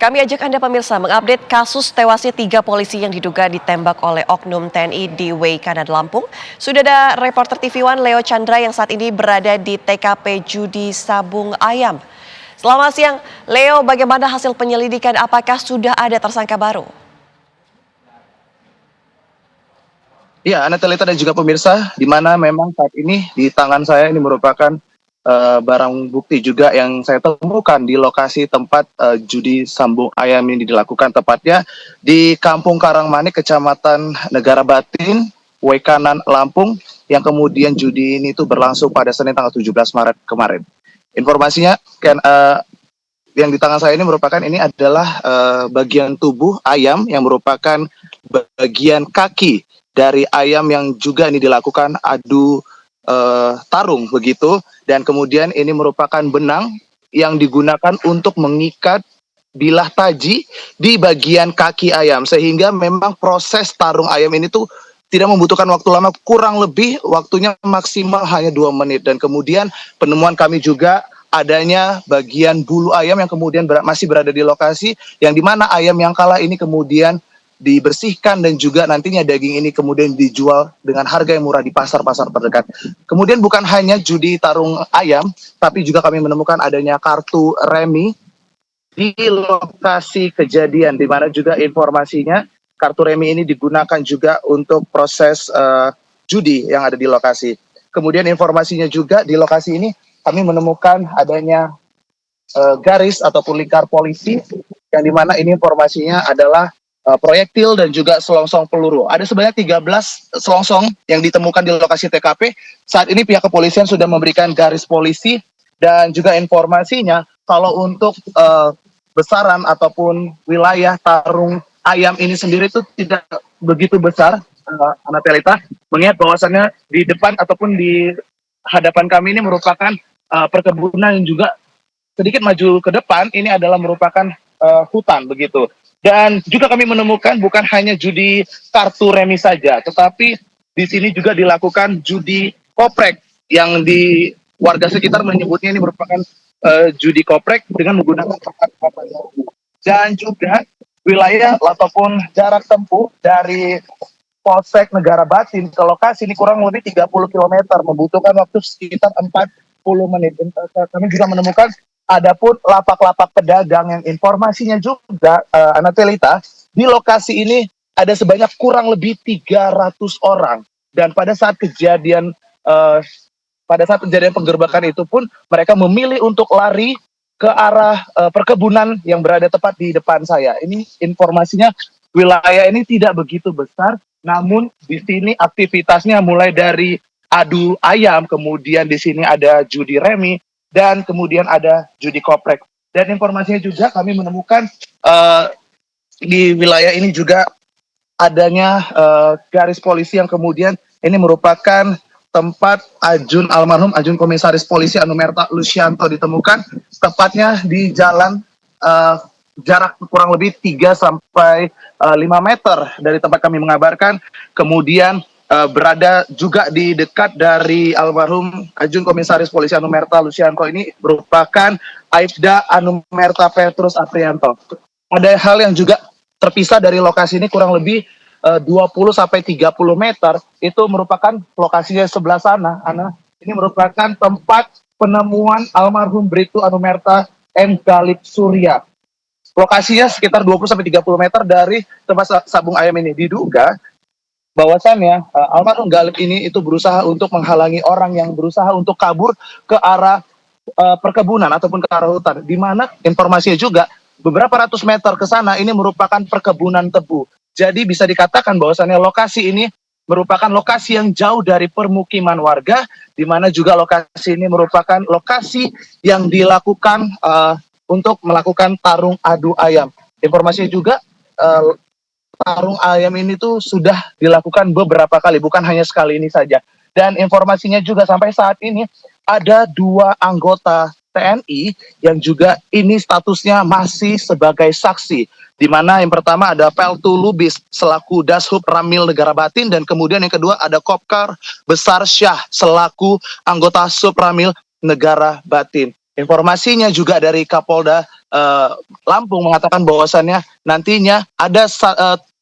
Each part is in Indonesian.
Kami ajak Anda pemirsa mengupdate kasus tewasnya 3 polisi yang diduga ditembak oleh oknum TNI di Way Kanan Lampung. Sudah ada reporter TV One Leo Chandra yang saat ini berada di TKP Judi Sabung Ayam. Selamat siang, Leo. Bagaimana hasil penyelidikan? Apakah sudah ada tersangka baru? Ya, Anatalita dan juga pemirsa, di mana memang saat ini di tangan saya ini merupakan barang bukti juga yang saya temukan di lokasi tempat judi sambung ayam ini dilakukan, tepatnya di Kampung Karangmanik, Kecamatan Negara Batin, Wekanan, Lampung, yang kemudian judi ini tuh berlangsung pada Senin tanggal 17 Maret kemarin. Informasinya yang di tangan saya ini merupakan adalah bagian tubuh ayam yang merupakan bagian kaki dari ayam yang juga ini dilakukan adu tarung begitu, dan kemudian ini merupakan benang yang digunakan untuk mengikat bilah taji di bagian kaki ayam, sehingga memang proses tarung ayam ini tuh tidak membutuhkan waktu lama, kurang lebih waktunya maksimal hanya 2 menit. Dan kemudian penemuan kami juga adanya bagian bulu ayam yang kemudian masih berada di lokasi, yang dimana ayam yang kalah ini kemudian dibersihkan dan juga nantinya daging ini kemudian dijual dengan harga yang murah di pasar-pasar terdekat. Kemudian bukan hanya judi tarung ayam, tapi juga kami menemukan adanya kartu remi di lokasi kejadian, di mana juga informasinya kartu remi ini digunakan juga untuk proses judi yang ada di lokasi. Kemudian informasinya juga di lokasi ini kami menemukan adanya garis ataupun lingkar polisi, yang dimana ini informasinya adalah proyektil dan juga selongsong peluru. Ada sebanyak 13 selongsong yang ditemukan di lokasi TKP. Saat ini pihak kepolisian sudah memberikan garis polisi, dan juga informasinya kalau untuk besaran ataupun wilayah tarung ayam ini sendiri itu tidak begitu besar, Anatalita, mengingat bahwasannya di depan ataupun di hadapan kami ini merupakan perkebunan yang juga sedikit maju ke depan ini adalah merupakan hutan begitu. Dan juga kami menemukan bukan hanya judi kartu remi saja, tetapi di sini juga dilakukan judi koprek, yang di warga sekitar menyebutnya ini merupakan judi koprek dengan menggunakan kapal. Dan juga wilayah ataupun jarak tempuh dari Polsek Negara Batin ke lokasi ini kurang lebih 30 km, membutuhkan waktu sekitar 40 menit. Kami juga menemukan adapun lapak-lapak pedagang yang informasinya juga Anatalita, di lokasi ini ada sebanyak kurang lebih 300 orang, dan pada saat kejadian penggerbekan itu pun mereka memilih untuk lari ke arah perkebunan yang berada tepat di depan saya. Ini informasinya wilayah ini tidak begitu besar, namun di sini aktivitasnya mulai dari adu ayam, kemudian di sini ada judi remi, dan kemudian ada judi koprek. Dan informasinya juga kami menemukan di wilayah ini juga adanya garis polisi yang kemudian ini merupakan tempat almarhum Ajun Komisaris Polisi Anumerta Lucianto ditemukan, tepatnya di jalan jarak kurang lebih 3 sampai 5 meter dari tempat kami mengabarkan. Kemudian berada juga di dekat dari almarhum Ajun Komisaris Polisi Anumerta Lucianto ini merupakan Aibda Anumerta Petrus Aprianto. Ada hal yang juga terpisah dari lokasi ini kurang lebih 20 sampai 30 meter, itu merupakan lokasinya sebelah sana. Ini merupakan tempat penemuan almarhum Bribtu Anumerta M. Galip Surya. Lokasinya sekitar 20 sampai 30 meter dari tempat sabung ayam ini. Diduga bahwasannya almarhum Galip ini itu berusaha untuk menghalangi orang yang berusaha untuk kabur ke arah perkebunan ataupun ke arah hutan, di mana informasinya juga beberapa ratus meter ke sana ini merupakan perkebunan tebu. Jadi bisa dikatakan bahwasannya lokasi ini merupakan lokasi yang jauh dari permukiman warga, di mana juga lokasi ini merupakan lokasi yang dilakukan untuk melakukan tarung adu ayam. Informasinya juga tarung ayam ini tuh sudah dilakukan beberapa kali, bukan hanya sekali ini saja. Dan informasinya juga sampai saat ini ada 2 anggota TNI yang juga ini statusnya masih sebagai saksi, di mana yang pertama ada Peltu Lubis selaku Dashub Ramil Negara Batin, dan kemudian yang kedua ada Kopkar Besar Syah selaku anggota Subramil Negara Batin. Informasinya juga dari Kapolda Lampung mengatakan bahwasannya nantinya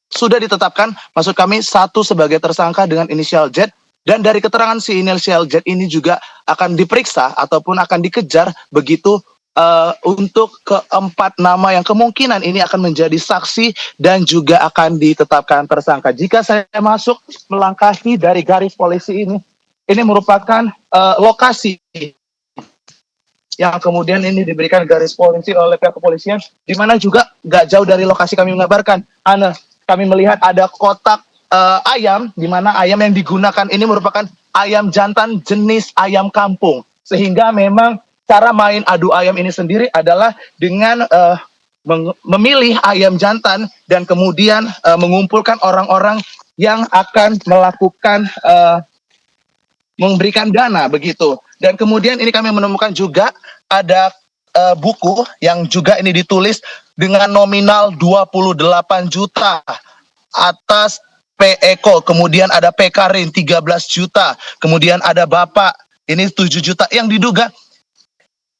sudah ditetapkan maksud kami satu sebagai tersangka dengan inisial Z, dan dari keterangan si inisial Z ini juga akan diperiksa ataupun akan dikejar begitu untuk keempat nama yang kemungkinan ini akan menjadi saksi dan juga akan ditetapkan tersangka. Jika saya masuk melangkahi dari garis polisi ini merupakan lokasi yang kemudian ini diberikan garis polisi oleh pihak kepolisian, di mana juga nggak jauh dari lokasi kami mengabarkan. Kami melihat ada kotak ayam, di mana ayam yang digunakan ini merupakan ayam jantan jenis ayam kampung. Sehingga memang cara main adu ayam ini sendiri adalah dengan memilih ayam jantan dan kemudian mengumpulkan orang-orang yang akan melakukan memberikan dana begitu. Dan kemudian ini kami menemukan juga ada buku yang juga ini ditulis dengan nominal 28 juta atas P. Eko, kemudian ada P. Karin 13 juta, kemudian ada Bapak ini 7 juta yang diduga,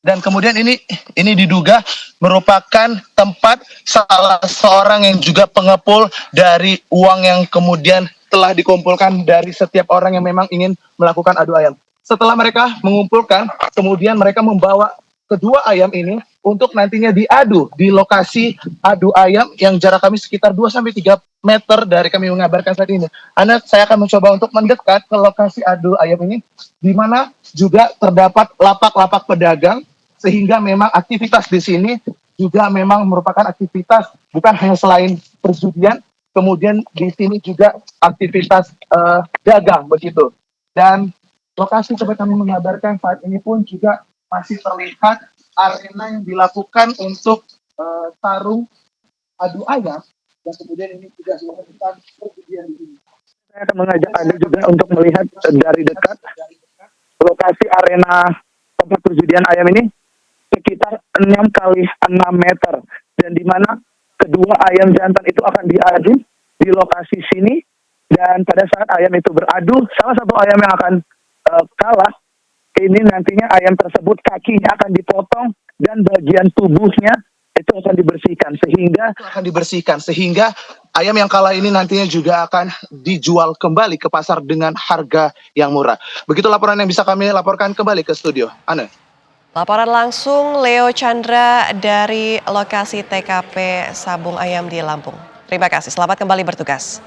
dan kemudian ini diduga merupakan tempat salah seorang yang juga pengepul dari uang yang kemudian telah dikumpulkan dari setiap orang yang memang ingin melakukan adu ayam. Setelah mereka mengumpulkan, kemudian mereka membawa kedua ayam ini untuk nantinya diadu di lokasi adu ayam yang jarak kami sekitar 2-3 meter dari kami mengabarkan saat ini. Saya akan mencoba untuk mendekat ke lokasi adu ayam ini, di mana juga terdapat lapak-lapak pedagang, sehingga memang aktivitas di sini juga memang merupakan aktivitas bukan hanya selain perjudian, kemudian di sini juga aktivitas dagang begitu. Dan lokasi tempat kami mengabarkan saat ini pun juga masih terlihat arena yang dilakukan untuk tarung adu ayam, dan kemudian ini juga dilakukan perjudian di sini. Saya akan mengajak Anda juga untuk melihat dari dekat lokasi arena tempat perjudian ayam ini sekitar 6 kali 6 meter, dan di mana kedua ayam jantan itu akan diadu di lokasi sini. Dan pada saat ayam itu beradu, salah satu ayam yang akan kalah, ini nantinya ayam tersebut kakinya akan dipotong dan bagian tubuhnya itu akan dibersihkan sehingga ayam yang kalah ini nantinya juga akan dijual kembali ke pasar dengan harga yang murah. Begitu laporan yang bisa kami laporkan kembali ke studio. Ana. Laporan langsung Leo Chandra dari lokasi TKP Sabung Ayam di Lampung. Terima kasih, selamat kembali bertugas.